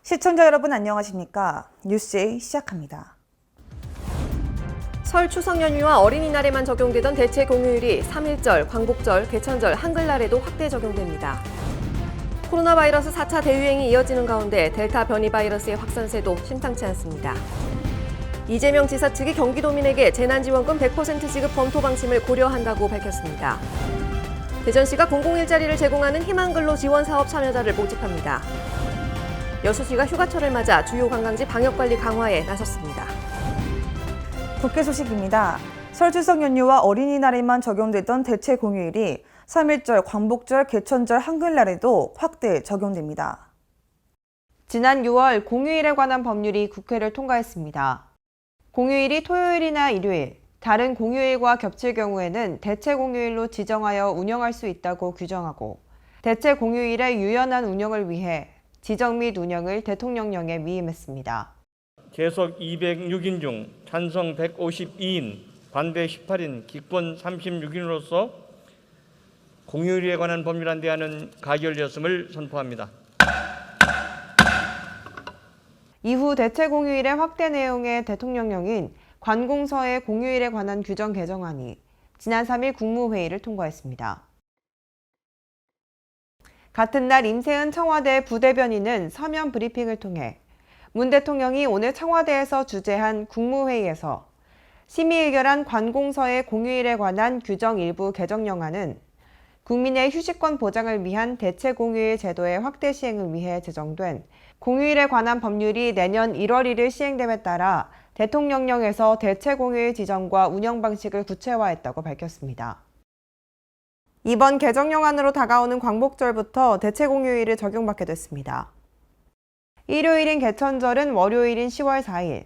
시청자 여러분 안녕하십니까? 뉴스A 시작합니다. 설 추석 연휴와 어린이날에만 적용되던 대체 공휴일이 3.1절, 광복절, 개천절, 한글날에도 확대 적용됩니다. 코로나 바이러스 4차 대유행이 이어지는 가운데 델타 변이 바이러스의 확산세도 심상치 않습니다. 이재명 지사 측이 경기도민에게 재난지원금 100% 지급 검토 방침을 고려한다고 밝혔습니다. 대전시가 공공일자리를 제공하는 희망근로 지원 사업 참여자를 모집합니다. 여수시가 휴가철을 맞아 주요 관광지 방역관리 강화에 나섰습니다. 국회 소식입니다. 설 추석 연휴와 어린이날에만 적용되던 대체 공휴일이 3.1절, 광복절, 개천절, 한글날에도 확대 적용됩니다. 지난 6월 공휴일에 관한 법률이 국회를 통과했습니다. 공휴일이 토요일이나 일요일, 다른 공휴일과 겹칠 경우에는 대체 공휴일로 지정하여 운영할 수 있다고 규정하고 대체 공휴일의 유연한 운영을 위해 지정 및 운영을 대통령령에 위임했습니다. 계속 206인 중 찬성 152인, 반대 18인, 기권 36인으로서 공휴일에 관한 법률안 대안은 가결되었음을 선포합니다. 이후 대체 공휴일의 확대 내용의 대통령령인 관공서의 공휴일에 관한 규정 개정안이 지난 3일 국무회의를 통과했습니다. 같은 날 임세은 청와대 부대변인은 서면 브리핑을 통해 문 대통령이 오늘 청와대에서 주재한 국무회의에서 심의 의결한 관공서의 공휴일에 관한 규정 일부 개정령안은 국민의 휴식권 보장을 위한 대체 공휴일 제도의 확대 시행을 위해 제정된 공휴일에 관한 법률이 내년 1월 1일 시행됨에 따라 대통령령에서 대체 공휴일 지정과 운영 방식을 구체화했다고 밝혔습니다. 이번 개정령안으로 다가오는 광복절부터 대체 공휴일을 적용받게 됐습니다. 일요일인 개천절은 월요일인 10월 4일,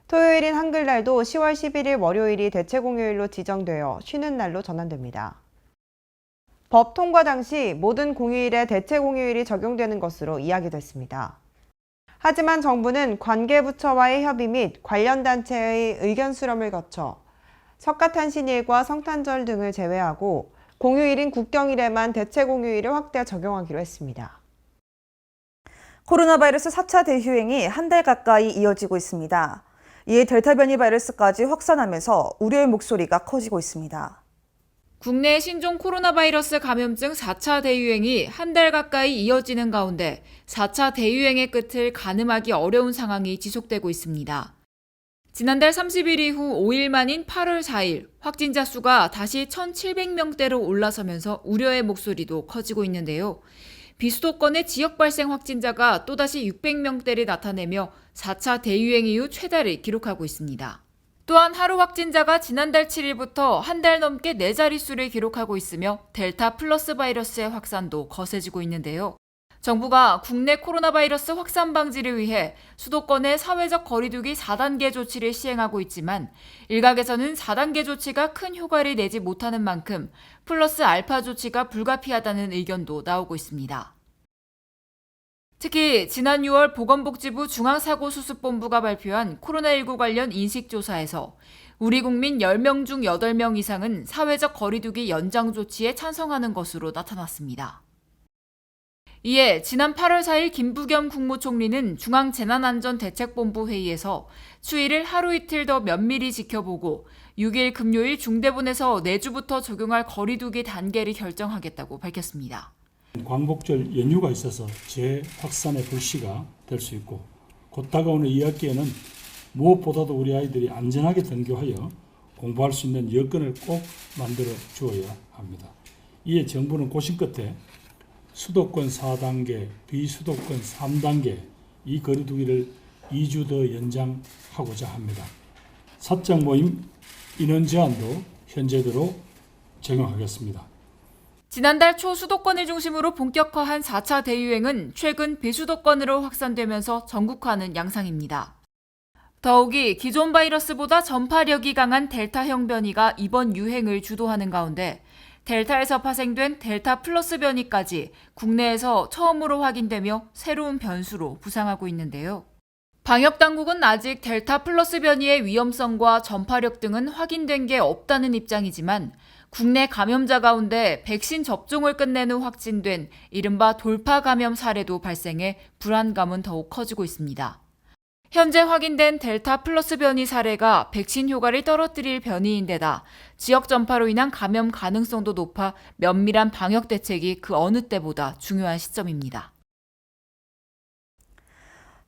토요일인 한글날도 10월 11일 월요일이 대체 공휴일로 지정되어 쉬는 날로 전환됩니다. 법 통과 당시 모든 공휴일에 대체 공휴일이 적용되는 것으로 이야기됐습니다. 하지만 정부는 관계부처와의 협의 및 관련 단체의 의견 수렴을 거쳐 석가탄신일과 성탄절 등을 제외하고 공휴일인 국경일에만 대체 공휴일을 확대 적용하기로 했습니다. 코로나 바이러스 4차 대유행이 한 달 가까이 이어지고 있습니다. 이에 델타 변이 바이러스까지 확산하면서 우려의 목소리가 커지고 있습니다. 국내 신종 코로나 바이러스 감염증 4차 대유행이 한 달 가까이 이어지는 가운데 4차 대유행의 끝을 가늠하기 어려운 상황이 지속되고 있습니다. 지난달 30일 이후 5일 만인 8월 4일 확진자 수가 다시 1,700명대로 올라서면서 우려의 목소리도 커지고 있는데요. 비수도권의 지역 발생 확진자가 또다시 600명대를 나타내며 4차 대유행 이후 최다를 기록하고 있습니다. 또한 하루 확진자가 지난달 7일부터 한 달 넘게 4자릿수를 기록하고 있으며 델타 플러스 바이러스의 확산도 거세지고 있는데요. 정부가 국내 코로나 바이러스 확산 방지를 위해 수도권의 사회적 거리두기 4단계 조치를 시행하고 있지만 일각에서는 4단계 조치가 큰 효과를 내지 못하는 만큼 플러스 알파 조치가 불가피하다는 의견도 나오고 있습니다. 특히 지난 6월 보건복지부 중앙사고수습본부가 발표한 코로나19 관련 인식조사에서 우리 국민 10명 중 8명 이상은 사회적 거리두기 연장 조치에 찬성하는 것으로 나타났습니다. 이에 지난 8월 4일 김부겸 국무총리는 중앙재난안전대책본부 회의에서 추이를 하루 이틀 더 면밀히 지켜보고 6일 금요일 중대본에서 내주부터 적용할 거리두기 단계를 결정하겠다고 밝혔습니다. 광복절 연휴가 있어서 재확산의 불씨가 될 수 있고 곧 다가오는 2학기에는 무엇보다도 우리 아이들이 안전하게 등교하여 공부할 수 있는 여건을 꼭 만들어 주어야 합니다. 이에 정부는 고심 끝에 수도권 4단계, 비수도권 3단계 이 거리두기를 2주 더 연장하고자 합니다. 사적 모임 인원 제한도 현재대로 적용하겠습니다. 지난달 초 수도권을 중심으로 본격화한 4차 대유행은 최근 비수도권으로 확산되면서 전국화는 양상입니다. 더욱이 기존 바이러스보다 전파력이 강한 델타형 변이가 이번 유행을 주도하는 가운데 델타에서 파생된 델타 플러스 변이까지 국내에서 처음으로 확인되며 새로운 변수로 부상하고 있는데요. 방역당국은 아직 델타 플러스 변이의 위험성과 전파력 등은 확인된 게 없다는 입장이지만 국내 감염자 가운데 백신 접종을 끝낸 후 확진된 이른바 돌파 감염 사례도 발생해 불안감은 더욱 커지고 있습니다. 현재 확인된 델타 플러스 변이 사례가 백신 효과를 떨어뜨릴 변이인데다 지역 전파로 인한 감염 가능성도 높아 면밀한 방역 대책이 그 어느 때보다 중요한 시점입니다.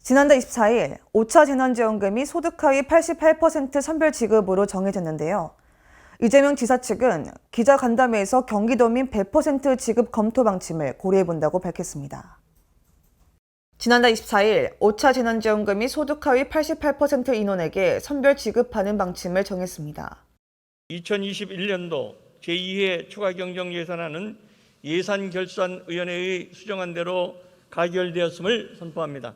지난달 24일 5차 재난지원금이 소득 하위 88% 선별 지급으로 정해졌는데요. 이재명 지사 측은 기자간담회에서 경기도민 100% 지급 검토 방침을 고려해본다고 밝혔습니다. 지난달 24일 5차 재난지원금이 소득 하위 88% 인원에게 선별 지급하는 방침을 정했습니다. 2021년도 제2회 추가경정예산안은 예산결산위원회의 수정안 대로 가결되었음을 선포합니다.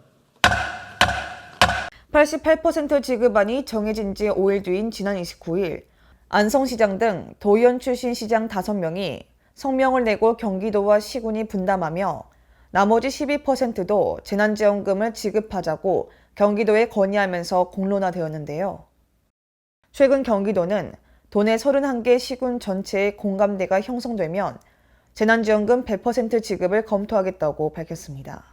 88% 지급안이 정해진 지 5일 뒤인 지난 29일 안성시장 등 도의원 출신 시장 5명이 성명을 내고 경기도와 시군이 분담하며 나머지 12%도 재난지원금을 지급하자고 경기도에 건의하면서 공론화되었는데요. 최근 경기도는 도내 31개 시군 전체의 공감대가 형성되면 재난지원금 100% 지급을 검토하겠다고 밝혔습니다.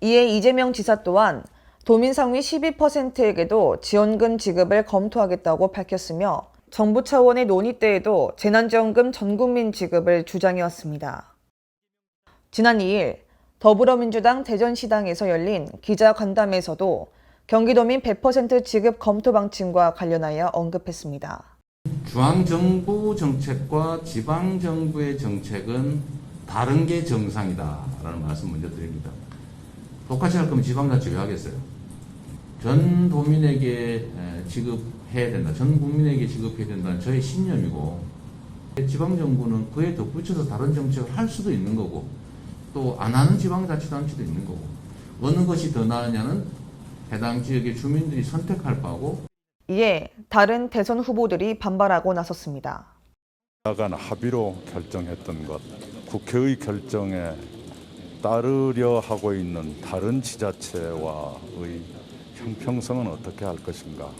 이에 이재명 지사 또한 도민 상위 12%에게도 지원금 지급을 검토하겠다고 밝혔으며 정부 차원의 논의 때에도 재난지원금 전국민 지급을 주장해왔습니다. 지난 2일 더불어민주당 대전시당에서 열린 기자간담회에서도 경기도민 100% 지급 검토 방침과 관련하여 언급했습니다. 중앙정부 정책과 지방정부의 정책은 다른 게 정상이다라는 말씀 먼저 드립니다. 똑같이 할 거면 지방자치 왜 하겠어요? 전 도민에게 지급해야 된다. 전 국민에게 지급해야 된다는 저의 신념이고 지방정부는 그에 덧붙여서 다른 정책을 할 수도 있는 거고 또 안 하는 지방자치단체도 있는 거고 어느 것이 더 나으냐는 해당 지역의 주민들이 선택할 바고 이에 다른 대선 후보들이 반발하고 나섰습니다. 야간 합의로 결정했던 것, 국회의 결정에 따르려 하고 있는 다른 지자체와의 형평성은 어떻게 할 것인가?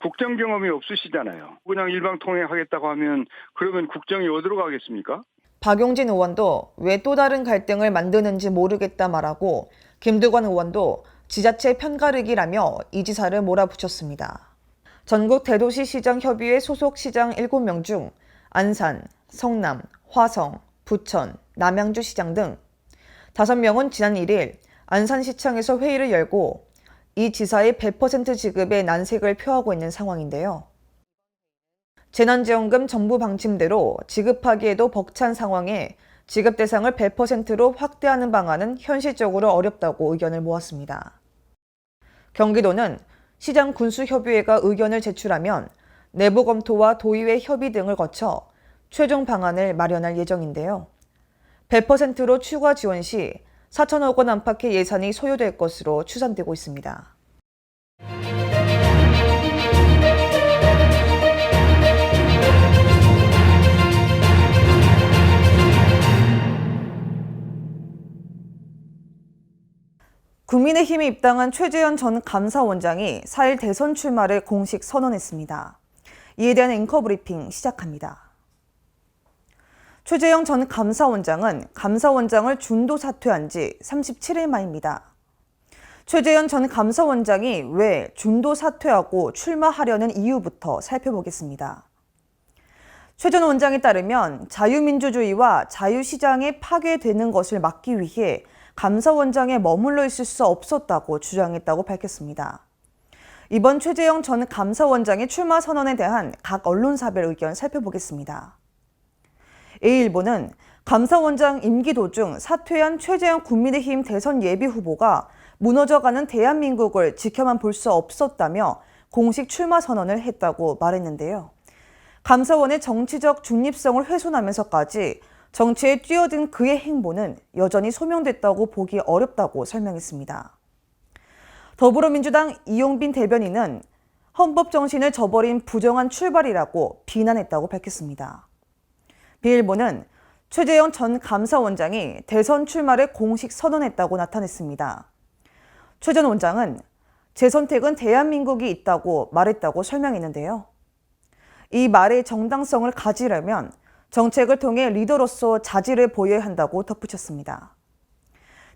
국정 경험이 없으시잖아요. 그냥 일방통행하겠다고 하면 그러면 국정이 어디로 가겠습니까? 박용진 의원도 왜 또 다른 갈등을 만드는지 모르겠다 말하고 김두관 의원도 지자체 편가르기라며 이 지사를 몰아붙였습니다. 전국 대도시 시장 협의회 소속 시장 7명 중 안산, 성남, 화성, 부천, 남양주 시장 등 5명은 지난 1일 안산시청에서 회의를 열고 이 지사의 100% 지급에 난색을 표하고 있는 상황인데요. 재난지원금 정부 방침대로 지급하기에도 벅찬 상황에 지급 대상을 100%로 확대하는 방안은 현실적으로 어렵다고 의견을 모았습니다. 경기도는 시장 군수협의회가 의견을 제출하면 내부 검토와 도의회 협의 등을 거쳐 최종 방안을 마련할 예정인데요. 100%로 추가 지원 시 4천억 원 안팎의 예산이 소요될 것으로 추산되고 있습니다. 국민의힘에 입당한 최재현 전 감사원장이 4일 대선 출마를 공식 선언했습니다. 이에 대한 앵커 브리핑 시작합니다. 최재형 전 감사원장은 감사원장을 중도 사퇴한 지 37일 만입니다. 최재현 전 감사원장이 왜 중도 사퇴하고 출마하려는 이유부터 살펴보겠습니다. 최 전 원장에 따르면 자유민주주의와 자유시장이 파괴되는 것을 막기 위해 감사원장에 머물러 있을 수 없었다고 주장했다고 밝혔습니다. 이번 최재형 전 감사원장의 출마 선언에 대한 각 언론사별 의견 살펴보겠습니다. A일보는 감사원장 임기 도중 사퇴한 최재형 국민의힘 대선 예비 후보가 무너져가는 대한민국을 지켜만 볼 수 없었다며 공식 출마 선언을 했다고 말했는데요. 감사원의 정치적 중립성을 훼손하면서까지 정치에 뛰어든 그의 행보는 여전히 소명됐다고 보기 어렵다고 설명했습니다. 더불어민주당 이용빈 대변인은 헌법 정신을 저버린 부정한 출발이라고 비난했다고 밝혔습니다. B일보는 최재형 전 감사원장이 대선 출마를 공식 선언했다고 나타냈습니다. 최 전 원장은 제 선택은 대한민국이 있다고 말했다고 설명했는데요. 이 말의 정당성을 가지려면 정책을 통해 리더로서 자질을 보여야 한다고 덧붙였습니다.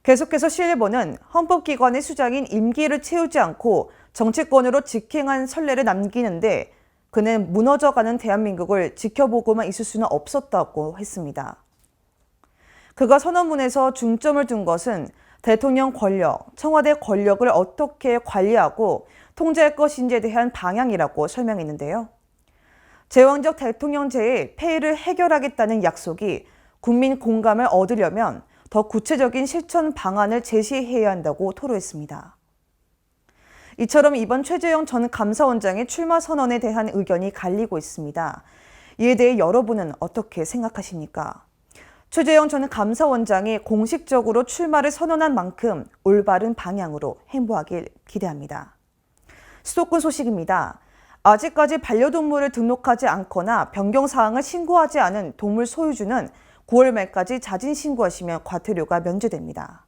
계속해서 시일본은 헌법기관의 수장인 임기를 채우지 않고 정치권으로 직행한 선례를 남기는데 그는 무너져가는 대한민국을 지켜보고만 있을 수는 없었다고 했습니다. 그가 선언문에서 중점을 둔 것은 대통령 권력, 청와대 권력을 어떻게 관리하고 통제할 것인지에 대한 방향이라고 설명했는데요. 제왕적 대통령제의 폐해를 해결하겠다는 약속이 국민 공감을 얻으려면 더 구체적인 실천 방안을 제시해야 한다고 토로했습니다. 이처럼 이번 최재형 전 감사원장의 출마 선언에 대한 의견이 갈리고 있습니다. 이에 대해 여러분은 어떻게 생각하십니까? 최재형 전 감사원장이 공식적으로 출마를 선언한 만큼 올바른 방향으로 행보하길 기대합니다. 수도권 소식입니다. 아직까지 반려동물을 등록하지 않거나 변경 사항을 신고하지 않은 동물 소유주는 9월 말까지 자진 신고하시면 과태료가 면제됩니다.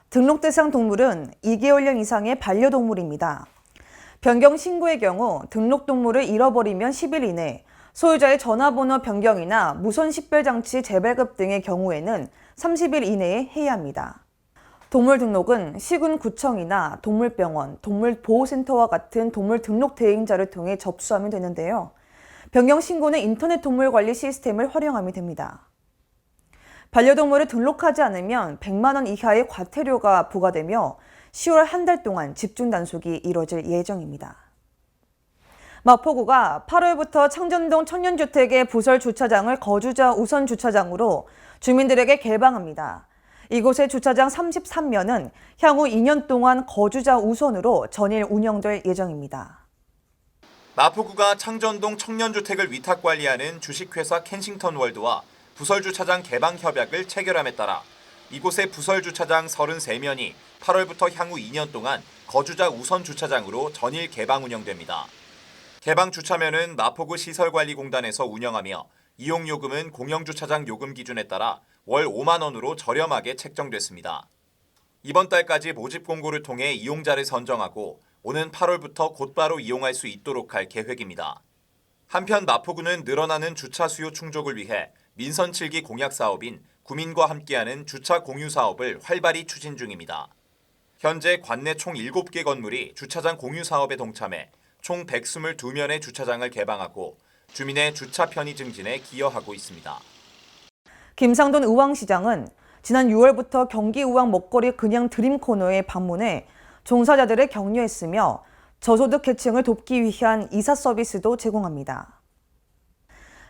등록 대상 동물은 2개월령 이상의 반려동물입니다. 변경 신고의 경우 등록 동물을 잃어버리면 10일 이내, 소유자의 전화번호 변경이나 무선 식별장치 재발급 등의 경우에는 30일 이내에 해야 합니다. 동물 등록은 시군구청이나 동물병원, 동물보호센터와 같은 동물 등록 대행자를 통해 접수하면 되는데요. 변경 신고는 인터넷 동물 관리 시스템을 활용하면 됩니다. 반려동물을 등록하지 않으면 100만 원 이하의 과태료가 부과되며 10월 한 달 동안 집중 단속이 이뤄질 예정입니다. 마포구가 8월부터 창전동 청년주택의 부설 주차장을 거주자 우선 주차장으로 주민들에게 개방합니다. 이곳의 주차장 33면은 향후 2년 동안 거주자 우선으로 전일 운영될 예정입니다. 마포구가 창전동 청년주택을 위탁관리하는 주식회사 켄싱턴 월드와 부설주차장 개방 협약을 체결함에 따라 이곳의 부설주차장 33면이 8월부터 향후 2년 동안 거주자 우선 주차장으로 전일 개방 운영됩니다. 개방 주차면은 마포구 시설관리공단에서 운영하며 이용요금은 공영주차장 요금 기준에 따라 월 5만 원으로 저렴하게 책정됐습니다. 이번 달까지 모집 공고를 통해 이용자를 선정하고 오는 8월부터 곧바로 이용할 수 있도록 할 계획입니다. 한편 마포구는 늘어나는 주차 수요 충족을 위해 민선 7기 공약 사업인 구민과 함께하는 주차 공유 사업을 활발히 추진 중입니다. 현재 관내 총 7개 건물이 주차장 공유 사업에 동참해 총 122면의 주차장을 개방하고 주민의 주차 편의 증진에 기여하고 있습니다. 김상돈 의왕시장은 지난 6월부터 경기 의왕 먹거리 그냥 드림 코너에 방문해 종사자들을 격려했으며 저소득 계층을 돕기 위한 이사 서비스도 제공합니다.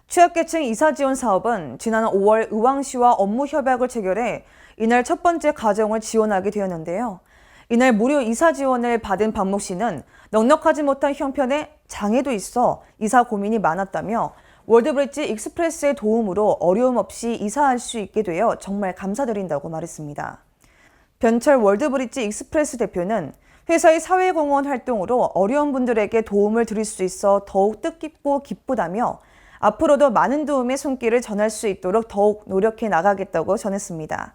취약계층 이사 지원 사업은 지난 5월 의왕시와 업무 협약을 체결해 이날 첫 번째 가정을 지원하게 되었는데요. 이날 무료 이사 지원을 받은 박모 씨는 넉넉하지 못한 형편에 장애도 있어 이사 고민이 많았다며 월드브릿지 익스프레스의 도움으로 어려움 없이 이사할 수 있게 되어 정말 감사드린다고 말했습니다. 변철 월드브릿지 익스프레스 대표는 회사의 사회공헌 활동으로 어려운 분들에게 도움을 드릴 수 있어 더욱 뜻깊고 기쁘다며 앞으로도 많은 도움의 손길을 전할 수 있도록 더욱 노력해 나가겠다고 전했습니다.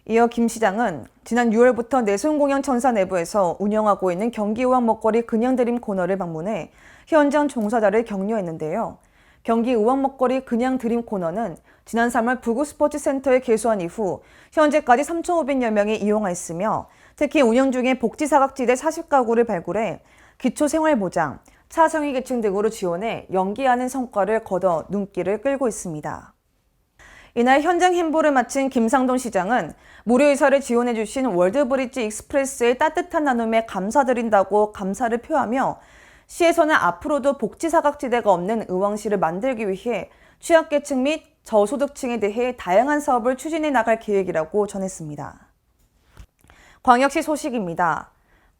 이어 김 시장은 지난 6월부터 내손공양천사 내부에서 운영하고 있는 경기의왕 먹거리 그냥드림 코너를 방문해 현장 종사자를 격려했는데요. 경기의왕 먹거리 그냥드림 코너는 지난 3월 부구스포츠센터에 개소한 이후 현재까지 3,500여 명이 이용하였으며 특히 운영 중에 복지사각지대 40가구를 발굴해 기초생활보장, 차상위계층 등으로 지원해 연기하는 성과를 거둬 눈길을 끌고 있습니다. 이날 현장 행보를 마친 김상돈 시장은 무료 이사를 지원해 주신 월드브릿지 익스프레스의 따뜻한 나눔에 감사드린다고 감사를 표하며 시에서는 앞으로도 복지사각지대가 없는 의왕시를 만들기 위해 취약계층 및 저소득층에 대해 다양한 사업을 추진해 나갈 계획이라고 전했습니다. 광역시 소식입니다.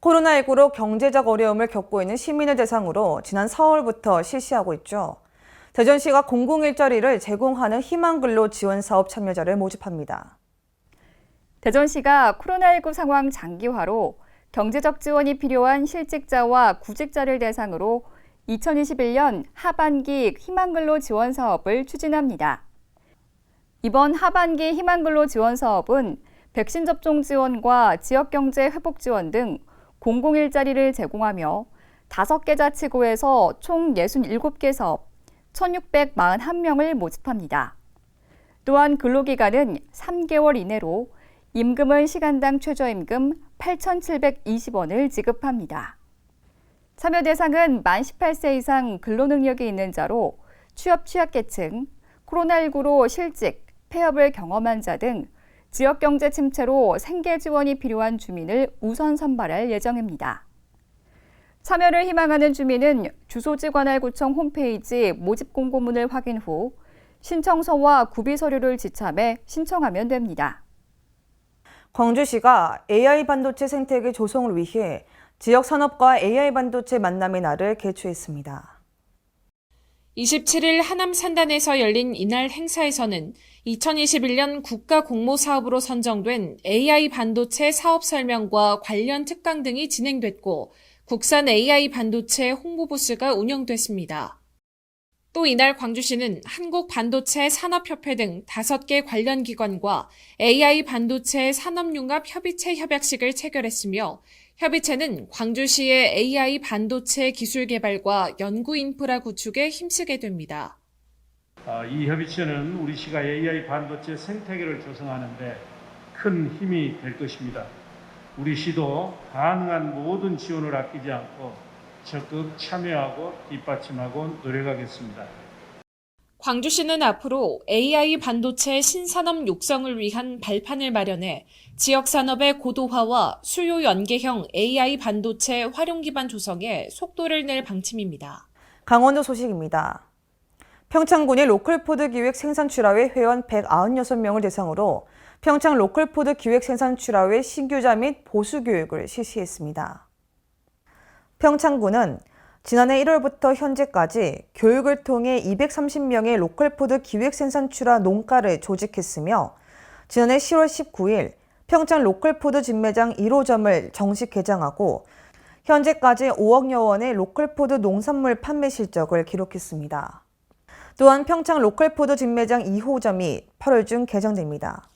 코로나19로 경제적 어려움을 겪고 있는 시민을 대상으로 지난 4월부터 실시하고 있죠. 대전시가 공공일자리를 제공하는 희망근로 지원 사업 참여자를 모집합니다. 대전시가 코로나19 상황 장기화로 경제적 지원이 필요한 실직자와 구직자를 대상으로 2021년 하반기 희망근로 지원 사업을 추진합니다. 이번 하반기 희망근로 지원 사업은 백신 접종 지원과 지역경제 회복 지원 등 공공일자리를 제공하며 5개 자치구에서 총 67개 사업 1,641명을 모집합니다. 또한 근로기간은 3개월 이내로 임금은 시간당 최저임금 8,720원을 지급합니다. 참여 대상은 만 18세 이상 근로능력이 있는 자로 취약계층, 코로나19로 실직, 폐업을 경험한 자 등 지역경제 침체로 생계 지원이 필요한 주민을 우선 선발할 예정입니다. 참여를 희망하는 주민은 주소지 관할구청 홈페이지 모집 공고문을 확인 후 신청서와 구비 서류를 지참해 신청하면 됩니다. 광주시가 AI 반도체 생태계 조성을 위해 지역 산업과 AI 반도체 만남의 날을 개최했습니다. 27일 하남 산단에서 열린 이날 행사에서는 2021년 국가 공모 사업으로 선정된 AI 반도체 사업 설명과 관련 특강 등이 진행됐고 국산 AI 반도체 홍보 부스가 운영됐습니다. 또 이날 광주시는 한국반도체 산업협회 등 5개 관련 기관과 AI 반도체 산업융합협의체 협약식을 체결했으며 협의체는 광주시의 AI 반도체 기술 개발과 연구 인프라 구축에 힘쓰게 됩니다. 이 협의체는 우리 시가 AI 반도체 생태계를 조성하는 데 큰 힘이 될 것입니다. 우리 시도 가능한 모든 지원을 아끼지 않고 적극 참여하고 뒷받침하고 노력하겠습니다. 광주시는 앞으로 AI 반도체 신산업 육성을 위한 발판을 마련해 지역 산업의 고도화와 수요 연계형 AI 반도체 활용 기반 조성에 속도를 낼 방침입니다. 강원도 소식입니다. 평창군이 로컬푸드 기획 생산출하회 회원 196명을 대상으로 평창 로컬푸드 기획 생산출하회 신규자 및 보수 교육을 실시했습니다. 평창군은 지난해 1월부터 현재까지 교육을 통해 230명의 로컬푸드 기획 생산출하 농가를 조직했으며 지난해 10월 19일 평창 로컬푸드 진매장 1호점을 정식 개장하고 현재까지 5억여 원의 로컬푸드 농산물 판매 실적을 기록했습니다. 또한 평창 로컬푸드 진매장 2호점이 8월 중 개장됩니다.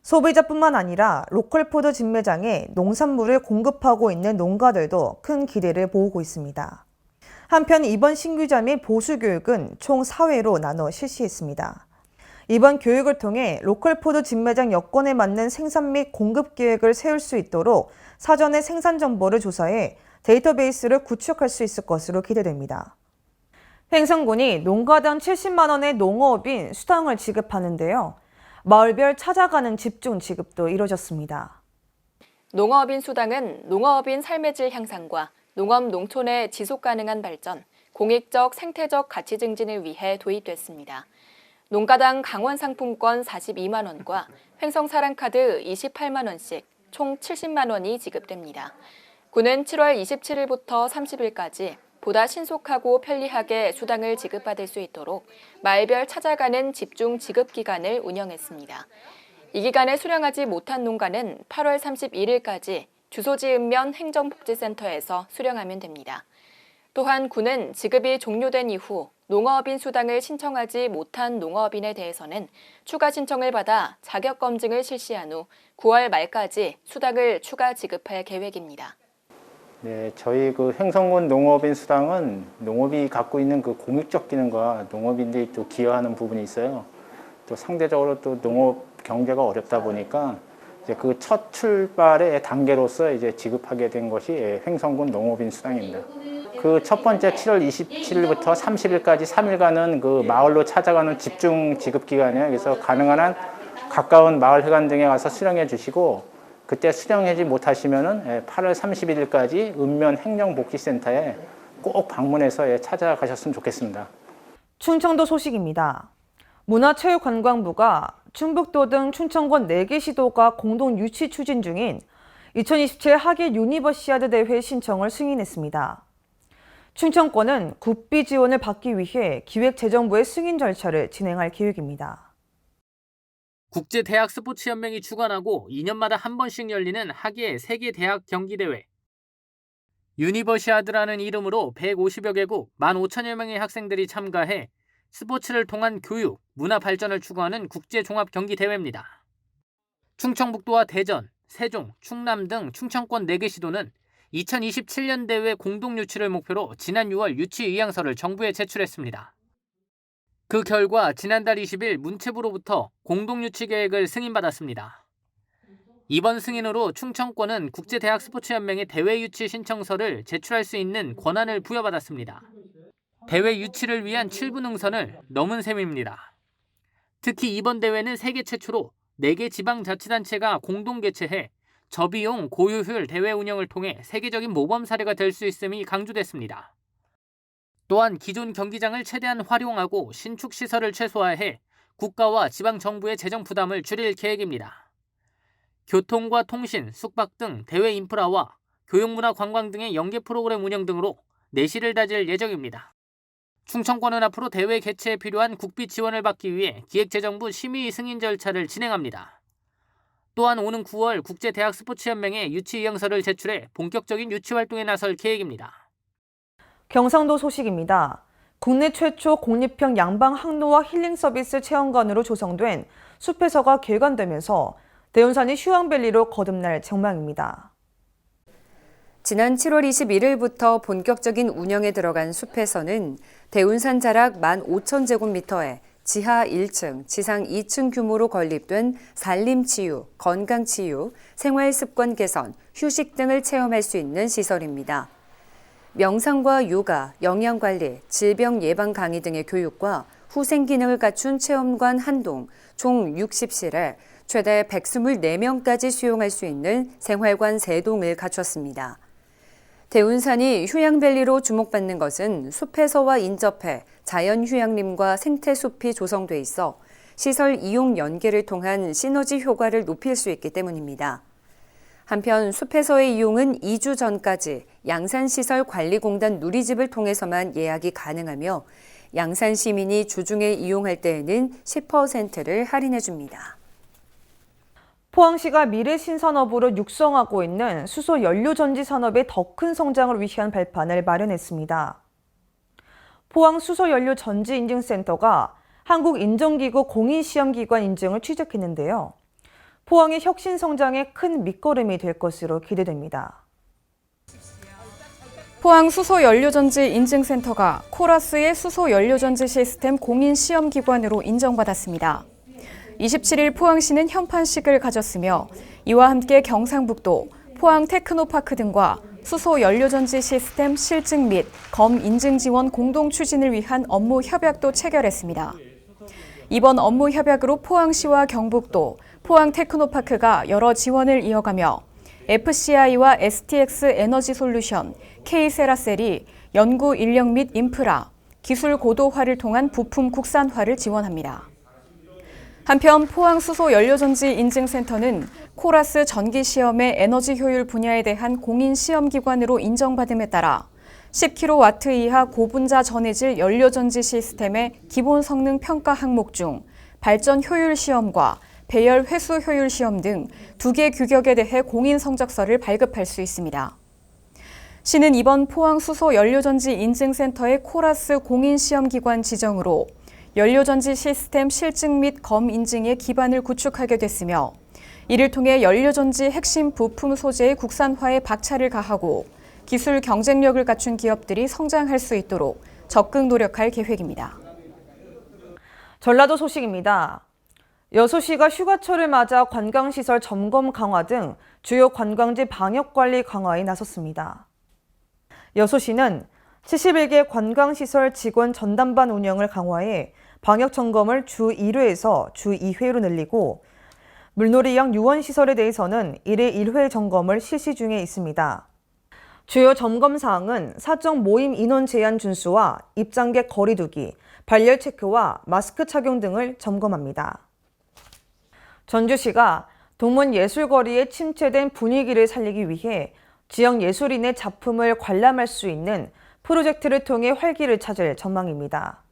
소비자뿐만 아니라 로컬푸드 진매장에 농산물을 공급하고 있는 농가들도 큰 기대를 모으고 있습니다. 한편 이번 신규자 및 보수 교육은 총 4회로 나눠 실시했습니다. 이번 교육을 통해 로컬푸드 진매장 여건에 맞는 생산 및 공급 계획을 세울 수 있도록 사전에 생산 정보를 조사해 데이터베이스를 구축할 수 있을 것으로 기대됩니다. 횡성군이 농가당 70만 원의 농어업인 수당을 지급하는데요. 마을별 찾아가는 집중 지급도 이뤄졌습니다. 농어업인 수당은 농어업인 삶의 질 향상과 농업 농촌의 지속 가능한 발전, 공익적 생태적 가치 증진을 위해 도입됐습니다. 농가당 강원 상품권 42만 원과 횡성 사랑카드 28만 원씩 총 70만 원이 지급됩니다. 군은 7월 27일부터 30일까지 보다 신속하고 편리하게 수당을 지급받을 수 있도록 마을별 찾아가는 집중 지급 기간을 운영했습니다. 이 기간에 수령하지 못한 농가는 8월 31일까지 주소지 읍면 행정복지센터에서 수령하면 됩니다. 또한 군은 지급이 종료된 이후 농어업인 수당을 신청하지 못한 농어업인에 대해서는 추가 신청을 받아 자격검증을 실시한 후 9월 말까지 수당을 추가 지급할 계획입니다. 네, 저희 횡성군 농어업인 수당은 농업이 갖고 있는 공익적 기능과 농업인들이 또 기여하는 부분이 있어요. 또 상대적으로 또 농업 경제가 어렵다 보니까 이제 첫 출발의 단계로서 이제 지급하게 된 것이 횡성군 농어업인 수당입니다. 첫 번째 7월 27일부터 30일까지 3일간은 마을로 찾아가는 집중 지급 기간이에요. 그래서 가능한 한 가까운 마을 회관 등에 가서 수령해 주시고 그때 수령하지 못하시면은 8월 31일까지 읍면 행정복지센터에 꼭 방문해서 찾아가셨으면 좋겠습니다. 충청도 소식입니다. 문화체육관광부가 충북도 등 충청권 4개 시도가 공동 유치 추진 중인 2027 하계 유니버시아드 대회 신청을 승인했습니다. 충청권은 국비 지원을 받기 위해 기획재정부의 승인 절차를 진행할 계획입니다. 국제대학 스포츠연맹이 주관하고 2년마다 한 번씩 열리는 하계 세계대학 경기대회. 유니버시아드라는 이름으로 150여 개국 15,000여 명의 학생들이 참가해 스포츠를 통한 교육, 문화 발전을 추구하는 국제종합경기대회입니다. 충청북도와 대전, 세종, 충남 등 충청권 4개 시도는 2027년 대회 공동 유치를 목표로 지난 6월 유치 의향서를 정부에 제출했습니다. 그 결과 지난달 20일 문체부로부터 공동 유치 계획을 승인받았습니다. 이번 승인으로 충청권은 국제대학스포츠연맹에 대회 유치 신청서를 제출할 수 있는 권한을 부여받았습니다. 대회 유치를 위한 7부 능선을 넘은 셈입니다. 특히 이번 대회는 세계 최초로 4개 지방자치단체가 공동 개최해 저비용 고효율 대회 운영을 통해 세계적인 모범 사례가 될 수 있음이 강조됐습니다. 또한 기존 경기장을 최대한 활용하고 신축 시설을 최소화해 국가와 지방정부의 재정 부담을 줄일 계획입니다. 교통과 통신, 숙박 등 대회 인프라와 교육문화 관광 등의 연계 프로그램 운영 등으로 내실을 다질 예정입니다. 충청권은 앞으로 대회 개최에 필요한 국비 지원을 받기 위해 기획재정부 심의 승인 절차를 진행합니다. 또한 오는 9월 국제대학스포츠연맹에 유치 의향서를 제출해 본격적인 유치 활동에 나설 계획입니다. 경상도 소식입니다. 국내 최초 공립형 양방 항로와 힐링 서비스 체험관으로 조성된 숲에서가 개관되면서 대운산이 휴양밸리로 거듭날 전망입니다. 지난 7월 21일부터 본격적인 운영에 들어간 숲에서는 대운산 자락 15,000제곱미터에 지하 1층, 지상 2층 규모로 건립된 산림치유, 건강치유, 생활습관 개선, 휴식 등을 체험할 수 있는 시설입니다. 명상과 요가, 영양관리, 질병 예방 강의 등의 교육과 후생 기능을 갖춘 체험관 한동, 총 60실에 최대 124명까지 수용할 수 있는 생활관 3동을 갖췄습니다. 대운산이 휴양밸리로 주목받는 것은 숲에서와 인접해 자연휴양림과 생태숲이 조성돼 있어 시설 이용 연계를 통한 시너지 효과를 높일 수 있기 때문입니다. 한편 숲에서의 이용은 2주 전까지 양산시설관리공단 누리집을 통해서만 예약이 가능하며 양산 시민이 주중에 이용할 때에는 10%를 할인해 줍니다. 포항시가 미래 신산업으로 육성하고 있는 수소 연료 전지 산업의 더 큰 성장을 위한 발판을 마련했습니다. 포항 수소 연료 전지 인증센터가 한국인정기구 공인시험기관 인증을 취득했는데요. 포항의 혁신 성장에 큰 밑거름이 될 것으로 기대됩니다. 포항 수소연료전지 인증센터가 코라스의 수소연료전지 시스템 공인시험기관으로 인정받았습니다. 27일 포항시는 현판식을 가졌으며 이와 함께 경상북도, 포항 테크노파크 등과 수소연료전지 시스템 실증 및 검 인증 지원 공동 추진을 위한 업무 협약도 체결했습니다. 이번 업무 협약으로 포항시와 경북도, 포항 테크노파크가 여러 지원을 이어가며 FCI와 STX 에너지 솔루션, K세라셀이 연구 인력 및 인프라, 기술 고도화를 통한 부품 국산화를 지원합니다. 한편 포항 수소연료전지 인증센터는 코라스 전기시험의 에너지 효율 분야에 대한 공인시험기관으로 인정받음에 따라 10kW 이하 고분자 전해질 연료전지 시스템의 기본 성능 평가 항목 중 발전 효율 시험과 배열 회수 효율 시험 등 2개 규격에 대해 공인 성적서를 발급할 수 있습니다. 시는 이번 포항 수소연료전지 인증센터의 코라스 공인시험기관 지정으로 연료전지 시스템 실증 및 검 인증의 기반을 구축하게 됐으며 이를 통해 연료전지 핵심 부품 소재의 국산화에 박차를 가하고 기술 경쟁력을 갖춘 기업들이 성장할 수 있도록 적극 노력할 계획입니다. 전라도 소식입니다. 여수시가 휴가철을 맞아 관광시설 점검 강화 등 주요 관광지 방역관리 강화에 나섰습니다. 여수시는 71개 관광시설 직원 전담반 운영을 강화해 방역 점검을 주 1회에서 주 2회로 늘리고 물놀이형 유원시설에 대해서는 1회 1회 점검을 실시 중에 있습니다. 주요 점검 사항은 사적 모임 인원 제한 준수와 입장객 거리 두기, 발열 체크와 마스크 착용 등을 점검합니다. 전주시가 동문예술거리의 침체된 분위기를 살리기 위해 지역 예술인의 작품을 관람할 수 있는 프로젝트를 통해 활기를 찾을 전망입니다.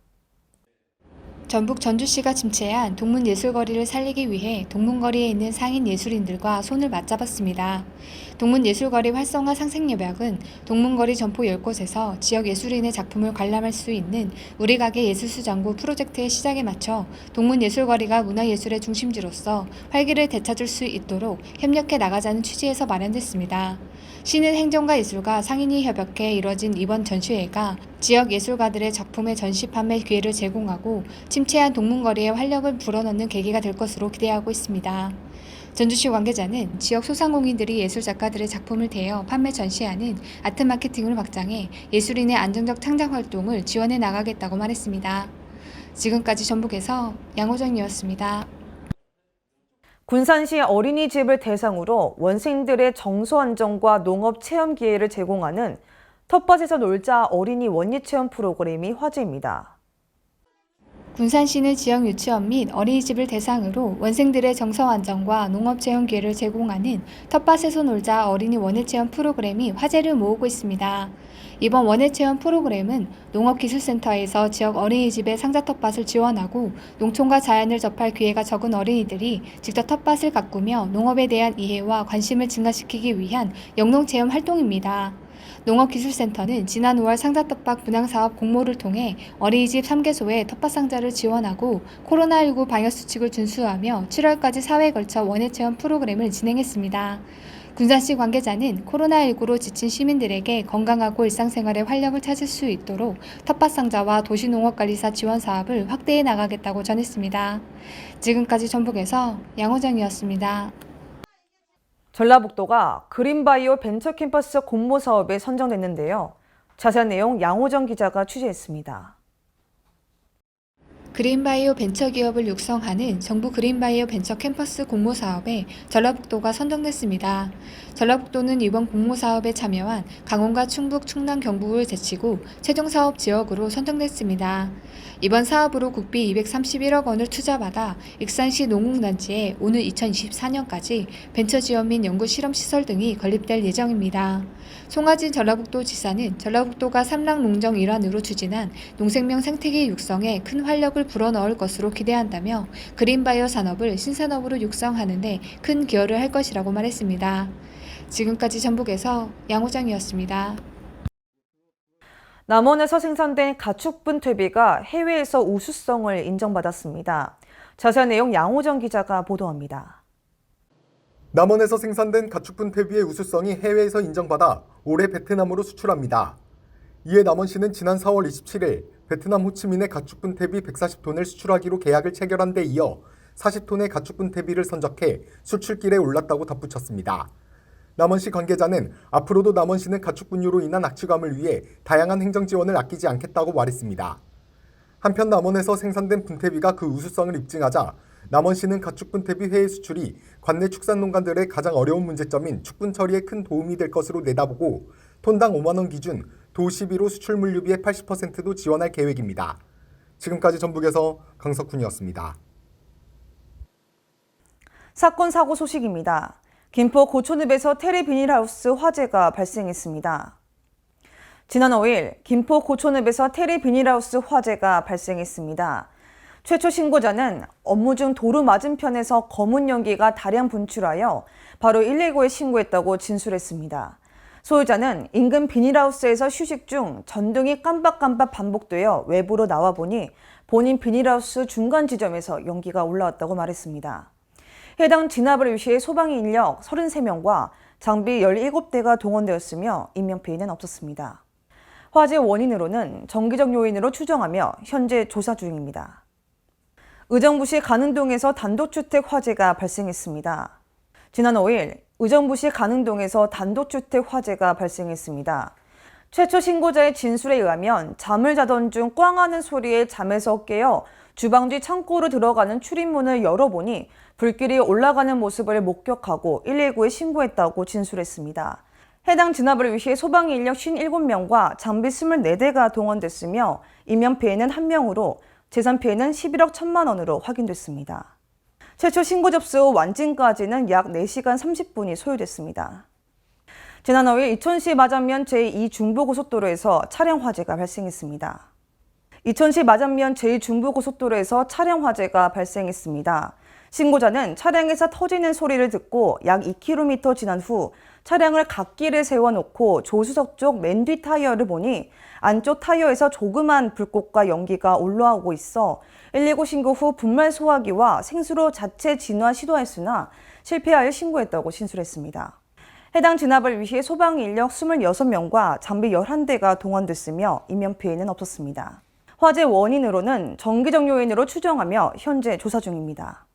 전북 전주시가 침체한 동문예술거리를 살리기 위해 동문거리에 있는 상인 예술인들과 손을 맞잡았습니다. 동문예술거리 활성화 상생협약은 동문거리 점포 10곳에서 지역 예술인의 작품을 관람할 수 있는 우리 가게 예술수장고 프로젝트의 시작에 맞춰 동문예술거리가 문화예술의 중심지로서 활기를 되찾을 수 있도록 협력해 나가자는 취지에서 마련됐습니다. 시는 행정과 예술가 상인이 협약해 이뤄진 이번 전시회가 지역 예술가들의 작품의 전시 판매 기회를 제공하고 침체한 동문거리에 활력을 불어넣는 계기가 될 것으로 기대하고 있습니다. 전주시 관계자는 지역 소상공인들이 예술작가들의 작품을 대여 판매 전시하는 아트 마케팅을 확장해 예술인의 안정적 창작 활동을 지원해 나가겠다고 말했습니다. 지금까지 전북에서 양호정이었습니다. 군산시 어린이집을 대상으로 원생들의 정서 안정과 농업 체험 기회를 제공하는 텃밭에서 놀자 어린이 원예체험 프로그램이 화제입니다. 군산시는 지역 유치원 및 어린이집을 대상으로 원생들의 정서 안정과 농업 체험 기회를 제공하는 텃밭에서 놀자 어린이 원예체험 프로그램이 화제를 모으고 있습니다. 이번 원예체험 프로그램은 농업기술센터에서 지역 어린이집의 상자 텃밭을 지원하고 농촌과 자연을 접할 기회가 적은 어린이들이 직접 텃밭을 가꾸며 농업에 대한 이해와 관심을 증가시키기 위한 영농체험 활동입니다. 농업기술센터는 지난 5월 상자텃밭 분양사업 공모를 통해 어린이집 3개소에 텃밭 상자를 지원하고 코로나19 방역수칙을 준수하며 7월까지 4회에 걸쳐 원예체험 프로그램을 진행했습니다. 군산시 관계자는 코로나19로 지친 시민들에게 건강하고 일상생활에 활력을 찾을 수 있도록 텃밭 상자와 도시농업관리사 지원 사업을 확대해 나가겠다고 전했습니다. 지금까지 전북에서 양호정이었습니다. 전라북도가 그린바이오 벤처캠퍼스 공모 사업에 선정됐는데요. 자세한 내용 양호정 기자가 취재했습니다. 그린바이오 벤처기업을 육성하는 정부 그린바이오 벤처캠퍼스 공모 사업에 전라북도가 선정됐습니다. 전라북도는 이번 공모 사업에 참여한 강원과 충북, 충남, 경북을 제치고 최종 사업 지역으로 선정됐습니다. 이번 사업으로 국비 231억 원을 투자받아 익산시 농공단지에 오는 2024년까지 벤처 지원 및 연구 실험 시설 등이 건립될 예정입니다. 송하진 전라북도 지사는 전라북도가 삼락농정 일환으로 추진한 농생명 생태계 육성에 큰 활력을 불어넣을 것으로 기대한다며 그린바이오 산업을 신산업으로 육성하는 데 큰 기여를 할 것이라고 말했습니다. 지금까지 전북에서 양호정이었습니다. 남원에서 생산된 가축분 퇴비가 해외에서 우수성을 인정받았습니다. 자세한 내용 양호정 기자가 보도합니다. 남원에서 생산된 가축분 퇴비의 우수성이 해외에서 인정받아 올해 베트남으로 수출합니다. 이에 남원시는 지난 4월 27일 베트남 호치민에 가축분 퇴비 140톤을 수출하기로 계약을 체결한 데 이어 40톤의 가축분 퇴비를 선적해 수출길에 올랐다고 덧붙였습니다. 남원시 관계자는 앞으로도 남원시는 가축분유로 인한 악취감을 위해 다양한 행정 지원을 아끼지 않겠다고 말했습니다. 한편 남원에서 생산된 분퇴비가 그 우수성을 입증하자 남원시는 가축분 퇴비 해외 수출이 관내 축산농가들의 가장 어려운 문제점인 축분 처리에 큰 도움이 될 것으로 내다보고 톤당 5만 원 기준 도 12로 수출 물류비의 80%도 지원할 계획입니다. 지금까지 전북에서 강석훈이었습니다. 사건 사고 소식입니다. 김포 고촌읍에서 테리 비닐하우스 화재가 발생했습니다. 지난 5일 김포 고촌읍에서 테리 비닐하우스 화재가 발생했습니다. 최초 신고자는 업무 중 도로 맞은편에서 검은 연기가 다량 분출하여 바로 119에 신고했다고 진술했습니다. 소유자는 인근 비닐하우스에서 휴식 중 전등이 깜빡깜빡 반복되어 외부로 나와보니 본인 비닐하우스 중간 지점에서 연기가 올라왔다고 말했습니다. 해당 진압을 위해 소방인 인력 33명과 장비 17대가 동원되었으며 인명피해는 없었습니다. 화재 원인으로는 정기적 요인으로 추정하며 현재 조사 중입니다. 의정부시 가능동에서 단독주택 화재가 발생했습니다. 지난 5일 의정부시 가능동에서 단독주택 화재가 발생했습니다. 최초 신고자의 진술에 의하면 잠을 자던 중 꽝 하는 소리에 잠에서 깨어 주방 뒤 창고로 들어가는 출입문을 열어보니 불길이 올라가는 모습을 목격하고 119에 신고했다고 진술했습니다. 해당 진압을 위해 소방 인력 57명과 장비 24대가 동원됐으며 인명피해는 1명으로 재산피해는 11억 1천만 원으로 확인됐습니다. 최초 신고 접수 후 완진까지는 약 4시간 30분이 소요됐습니다. 지난 5일 이천시 마장면 제2중부고속도로에서 차량 화재가 발생했습니다. 이천시 마장면 제2중부고속도로에서 차량 화재가 발생했습니다. 신고자는 차량에서 터지는 소리를 듣고 약 2km 지난 후 차량을 갓길에 세워놓고 조수석 쪽 맨 뒤 타이어를 보니 안쪽 타이어에서 조그만 불꽃과 연기가 올라오고 있어 119 신고 후 분말 소화기와 생수로 자체 진화 시도했으나 실패하여 신고했다고 진술했습니다. 해당 진압을 위해 소방 인력 26명과 장비 11대가 동원됐으며 인명피해는 없었습니다. 화재 원인으로는 정기적 요인으로 추정하며 현재 조사 중입니다.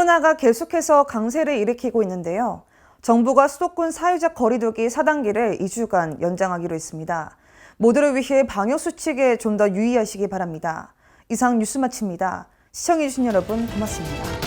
코로나가 계속해서 강세를 일으키고 있는데요. 정부가 수도권 사회적 거리두기 4단계를 2주간 연장하기로 했습니다. 모두를 위해 방역수칙에 좀 더 유의하시기 바랍니다. 이상 뉴스 마칩니다. 시청해주신 여러분 고맙습니다.